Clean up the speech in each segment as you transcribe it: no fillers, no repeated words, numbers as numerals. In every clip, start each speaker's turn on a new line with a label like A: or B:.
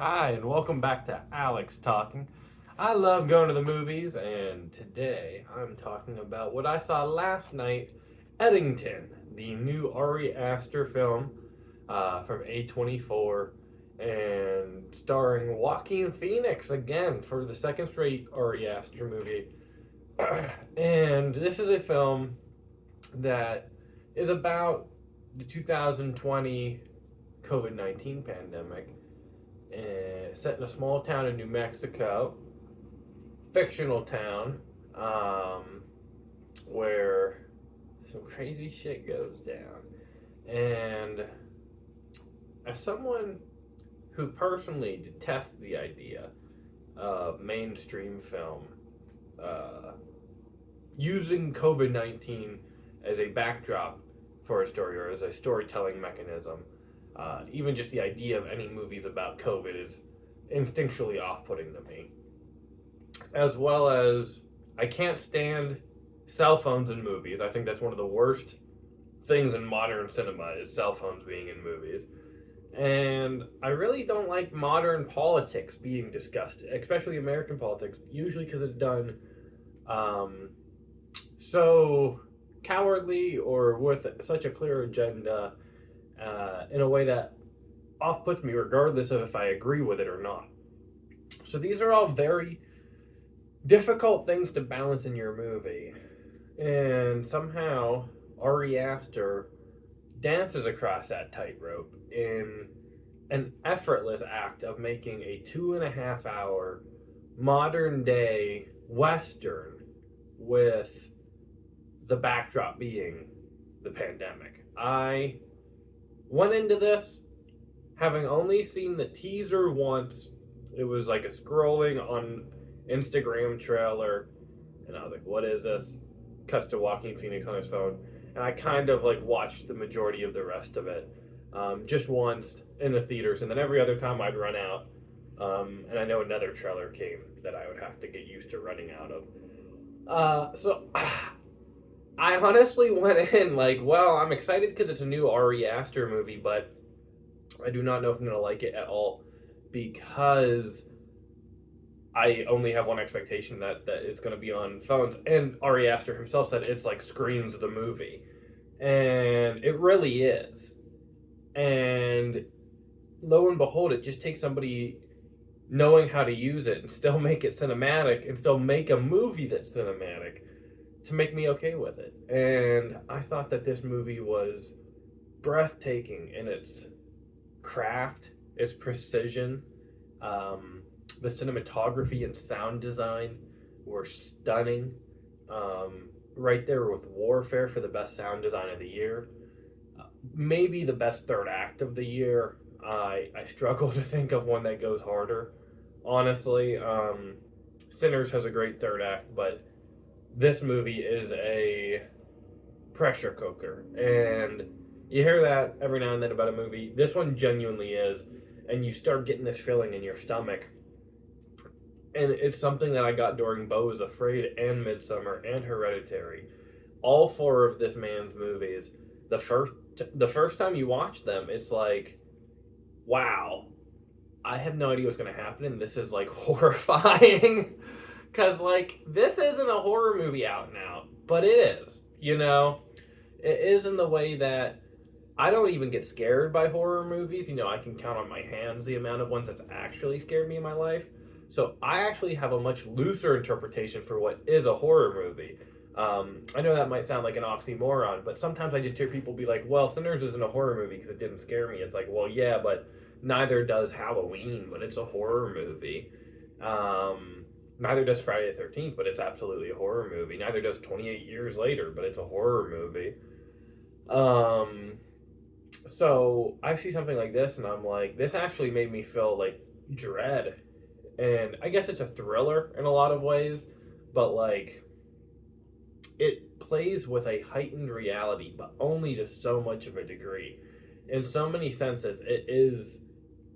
A: Hi, and welcome back to Alex Talking. I love going to the movies, and today I'm talking about what I saw last night, Eddington, the new Ari Aster film from A24, and starring Joaquin Phoenix again for the second straight Ari Aster movie. And this is a film that is about the 2020 COVID 19 pandemic, set in a small town in New Mexico, fictional town, where some crazy shit goes down. And as someone who personally detests the idea of mainstream film using COVID 19 as a backdrop for a story or as a storytelling mechanism, even just the idea of any movies about COVID is instinctually off putting to me. As well as, I can't stand cell phones in movies. I think that's one of the worst things in modern cinema is cell phones being in movies. And I really don't like modern politics being discussed, especially American politics, usually because it's done so cowardly or with such a clear agenda in a way that off puts me, regardless of if I agree with it or not. So these are all very difficult things to balance in your movie. And somehow Ari Aster dances across that tightrope in an effortless act of making a 2.5 hour modern day Western with the backdrop being the pandemic. I went into this having only seen the teaser once. It was like a scrolling on Instagram trailer, and I was like, what is this? Cuts to Joaquin Phoenix on his phone, and I kind of like watched the majority of the rest of it just once in the theaters, and then every other time I'd run out, and I know another trailer came that I would have to get used to running out of. So I honestly went in like, well, I'm excited because it's a new Ari Aster movie, but I do not know if I'm going to like it at all because I only have one expectation that it's going to be on phones. And Ari Aster himself said it's like screens of the movie. And it really is. And lo and behold, it just takes somebody knowing how to use it and still make it cinematic and still make a movie that's cinematic to make me okay with it. And I thought that this movie was breathtaking in its craft, its precision. The cinematography and sound design were stunning. Right there with Warfare for the best sound design of the year. Maybe the best third act of the year. I struggle to think of one that goes harder. Honestly, Sinners has a great third act, but this movie is a pressure cooker. And you hear that every now and then about a movie. This one genuinely is. And you start getting this feeling in your stomach. And it's something that I got during Beau is Afraid and Midsummer and Hereditary. All four of this man's movies. The first time you watch them, it's like, wow, I have no idea what's going to happen, and this is like horrifying. Because, like, this isn't a horror movie out and out, but it is, you know? It is in the way that I don't even get scared by horror movies. You know, I can count on my hands the amount of ones that have actually scared me in my life. So I actually have a much looser interpretation for what is a horror movie. I know that might sound like an oxymoron, but sometimes I just hear people be like, well, Sinners isn't a horror movie because it didn't scare me. It's like, well, yeah, but neither does Halloween, but it's a horror movie. Neither does Friday the 13th, but it's absolutely a horror movie. Neither does 28 Years Later, but it's a horror movie. So I see something like this, and I'm like, this actually made me feel like dread. And I guess it's a thriller in a lot of ways, but like, it plays with a heightened reality, but only to so much of a degree. In so many senses, it is,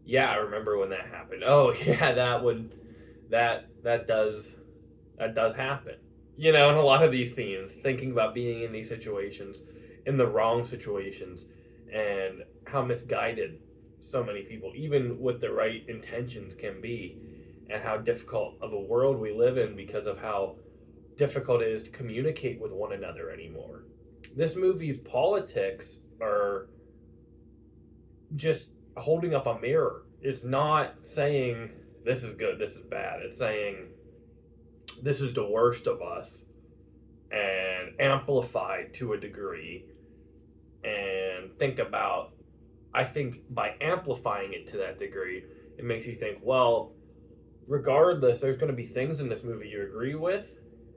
A: yeah, I remember when that happened. Oh, yeah, that does happen. You know, in a lot of these scenes, thinking about being in these situations, in the wrong situations, and how misguided so many people, even with the right intentions, can be, and how difficult of a world we live in because of how difficult it is to communicate with one another anymore. This movie's politics are just holding up a mirror. It's not saying this is good, this is bad. It's saying this is the worst of us and amplified to a degree. And I think by amplifying it to that degree, it makes you think, well, regardless, there's going to be things in this movie you agree with.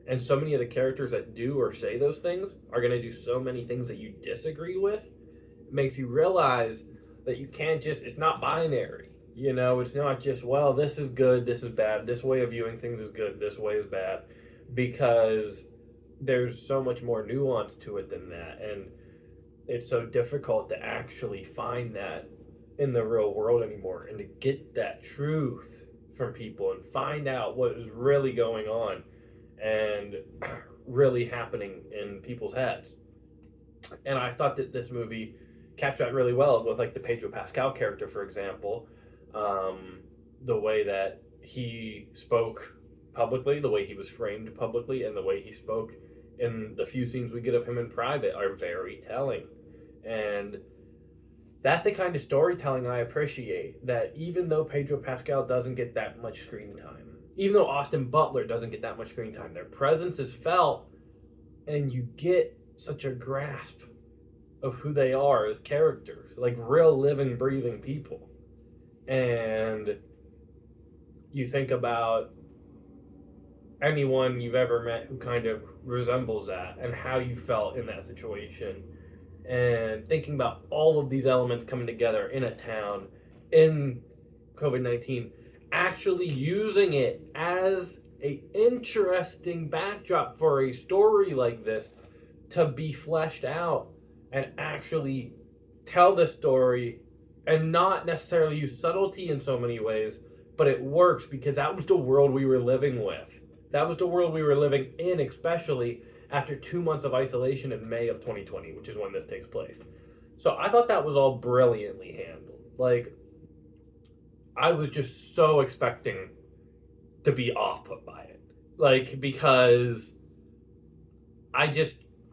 A: And so many of the characters that do or say those things are going to do so many things that you disagree with. It makes you realize that you can't it's not binary. It's not just, well, this is good, this is bad, this way of viewing things is good, this way is bad, because there's so much more nuance to it than that. And it's so difficult to actually find that in the real world anymore, and to get that truth from people and find out what is really going on and really happening in people's heads. And I thought that this movie captured that really well with, like, the Pedro Pascal character, for example. The way that he spoke publicly, the way he was framed publicly, and the way he spoke in the few scenes we get of him in private are very telling. And that's the kind of storytelling I appreciate, that even though Pedro Pascal doesn't get that much screen time, even though Austin Butler doesn't get that much screen time, their presence is felt, and you get such a grasp of who they are as characters, like real living, breathing people. And you think about anyone you've ever met who kind of resembles that, and how you felt in that situation, and thinking about all of these elements coming together in a town, in COVID-19, actually using it as a interesting backdrop for a story like this to be fleshed out and actually tell the story, and not necessarily use subtlety in so many ways, but it works because that was the world we were living with. That was the world we were living in, especially after 2 months of isolation in May of 2020, which is when this takes place. So I thought that was all brilliantly handled. Like, I was just so expecting to be off-put by it. Like, because I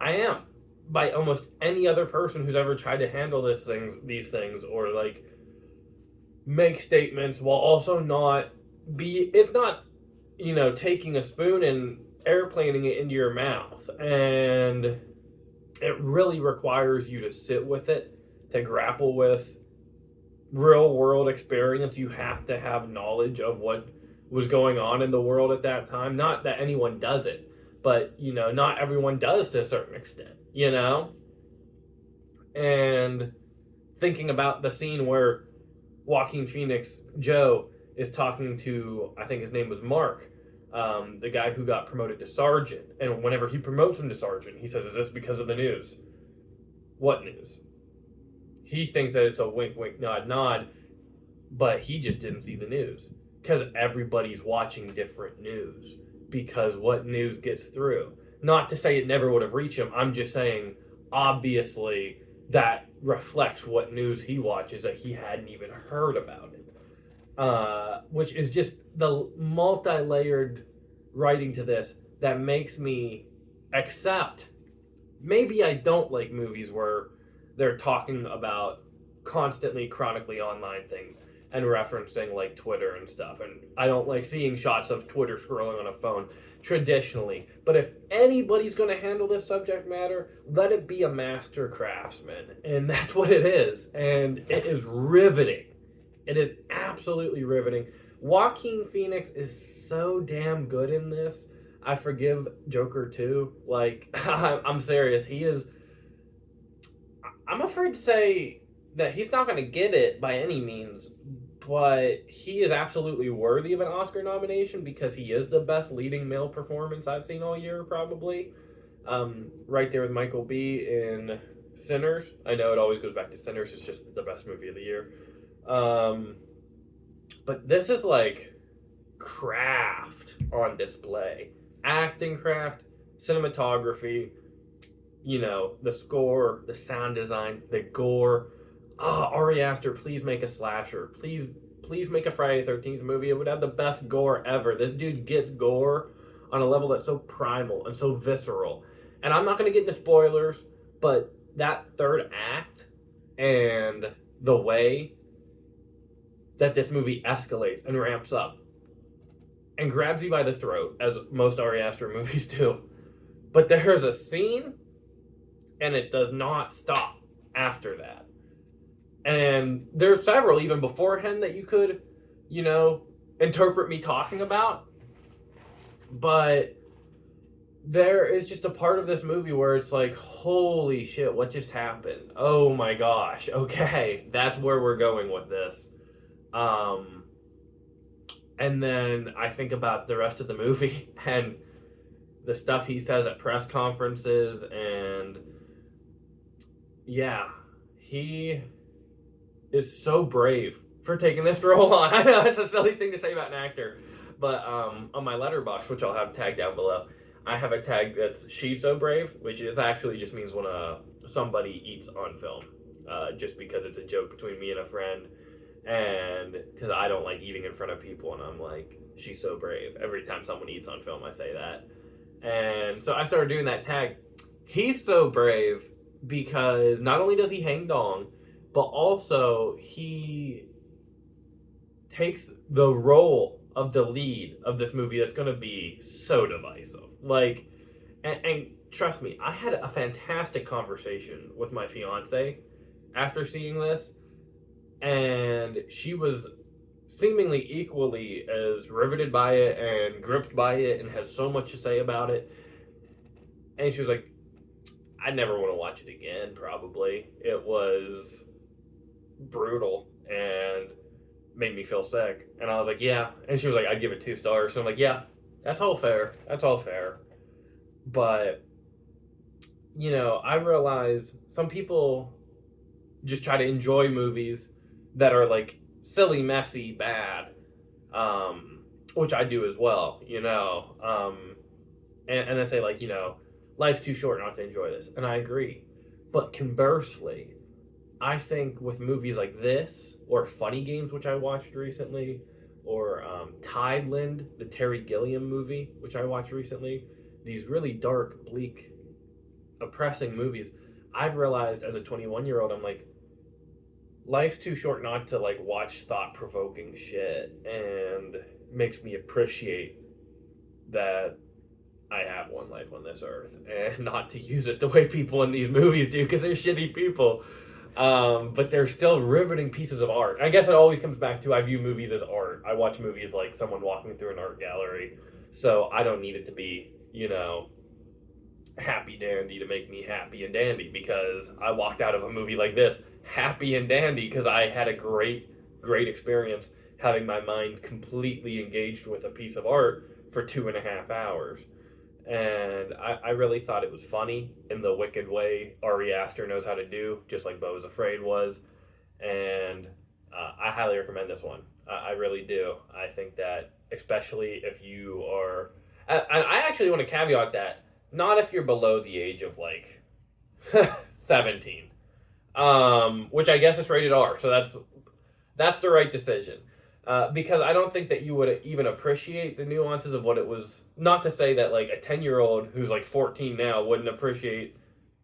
A: am. By almost any other person who's ever tried to handle these things, or like make statements while also it's not, taking a spoon and airplaning it into your mouth. And it really requires you to sit with it, to grapple with real world experience. You have to have knowledge of what was going on in the world at that time. Not that anyone does it, but, not everyone does to a certain extent, And thinking about the scene where Joaquin Phoenix, Joe, is talking to, I think his name was Mark, the guy who got promoted to sergeant. And whenever he promotes him to sergeant, he says, "Is this because of the news?" What news? He thinks that it's a wink, wink, nod, nod, but he just didn't see the news. Because everybody's watching different news. Because what news gets through? Not to say it never would have reached him. I'm just saying, obviously, that reflects what news he watches that he hadn't even heard about it. Which is just the multi-layered writing to this that makes me accept. Maybe I don't like movies where they're talking about constantly, chronically online things and referencing like Twitter and stuff. And I don't like seeing shots of Twitter scrolling on a phone traditionally. But if anybody's going to handle this subject matter, let it be a master craftsman. And that's what it is. And it is riveting. It is absolutely riveting. Joaquin Phoenix is so damn good in this. I forgive Joker 2. Like, I'm serious. He is... I'm afraid to say that he's not going to get it by any means, but he is absolutely worthy of an Oscar nomination because he is the best leading male performance I've seen all year, probably. Right there with Michael B. in Sinners. I know it always goes back to Sinners. It's just the best movie of the year. But this is like craft on display. Acting craft, cinematography, the score, the sound design, the gore. Ari Aster, please make a slasher. Please make a Friday the 13th movie. It would have the best gore ever. This dude gets gore on a level that's so primal and so visceral. And I'm not going to get into spoilers, but that third act and the way that this movie escalates and ramps up and grabs you by the throat, as most Ari Aster movies do. But there's a scene, and it does not stop after that. And there's several even beforehand that you could, interpret me talking about. But there is just a part of this movie where it's like, holy shit, what just happened? Oh my gosh, okay, that's where we're going with this. And then I think about the rest of the movie and the stuff he says at press conferences, and yeah, he is so brave for taking this role on. I know it's a silly thing to say about an actor, but on my letterbox, which I'll have tagged down below, I have a tag that's "She's so brave," which is actually just means when somebody eats on film, just because it's a joke between me and a friend, and because I don't like eating in front of people, and I'm like, "She's so brave." Every time someone eats on film, I say that, and so I started doing that tag. He's so brave because not only does he hang dong, but also he takes the role of the lead of this movie that's going to be so divisive. Like, and trust me, I had a fantastic conversation with my fiance after seeing this, and she was seemingly equally as riveted by it and gripped by it and has so much to say about it. And she was like, I never want to watch it again, probably. It was brutal and made me feel sick. And I was like, yeah. And she was like, I'd give it 2 stars. So I'm like, yeah, that's all fair. That's all fair. But, I realize some people just try to enjoy movies that are like silly, messy, bad, which I do as well, and I say, like, life's too short not to enjoy this, and I agree. But conversely, I think with movies like this, or Funny Games, which I watched recently, or Tideland, the Terry Gilliam movie, which I watched recently, these really dark, bleak, oppressing movies, I've realized as a 21-year-old, I'm like, life's too short not to, like, watch thought-provoking shit, and makes me appreciate that I have one life on this earth, and not to use it the way people in these movies do, because they're shitty people. But they're still riveting pieces of art. I guess it always comes back to, I view movies as art. I watch movies like someone walking through an art gallery, so I don't need it to be, happy dandy to make me happy and dandy, because I walked out of a movie like this happy and dandy because I had a great experience having my mind completely engaged with a piece of art for 2.5 hours. And I really thought it was funny in the wicked way Ari Aster knows how to do, just like Beau is Afraid was. And I highly recommend this one. I really do. I think that, especially if you are... I actually want to caveat that, not if you're below the age of, like, 17. Which I guess is rated R, so that's the right decision. Because I don't think that you would even appreciate the nuances of what it was. Not to say that, like, a 10-year-old who's, like, 14 now wouldn't appreciate,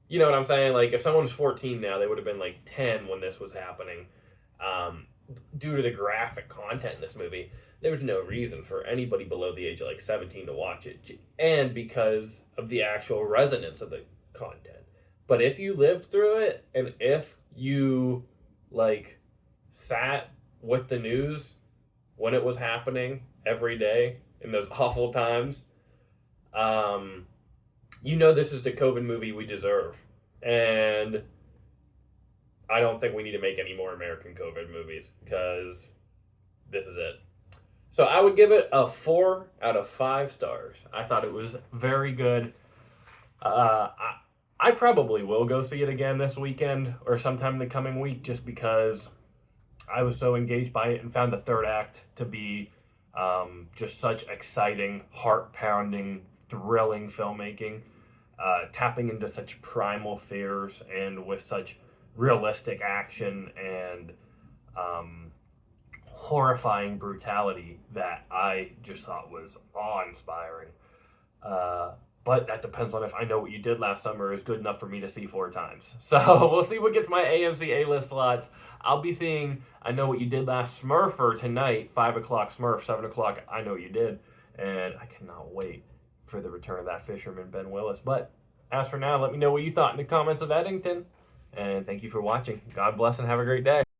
A: you know what I'm saying? Like, if someone was 14 now, they would have been, like, 10 when this was happening. Due to the graphic content in this movie, there was no reason for anybody below the age of, like, 17 to watch it. And because of the actual resonance of the content. But if you lived through it, and if you, like, sat with the news when it was happening every day in those awful times, this is the COVID movie we deserve. And I don't think we need to make any more American COVID movies, because this is it. So I would give it a 4 out of 5 stars. I thought it was very good. I probably will go see it again this weekend or sometime in the coming week, just because I was so engaged by it and found the third act to be just such exciting, heart-pounding, thrilling filmmaking, tapping into such primal fears and with such realistic action and horrifying brutality that I just thought was awe-inspiring. But that depends on if I Know What You Did Last Summer is good enough for me to see 4 times. So we'll see what gets my AMC A-list slots. I'll be seeing I Know What You Did Last Smurfer tonight, 5 o'clock Smurf, 7 o'clock I Know What You Did. And I cannot wait for the return of that fisherman, Ben Willis. But as for now, let me know what you thought in the comments of Eddington. And thank you for watching. God bless and have a great day.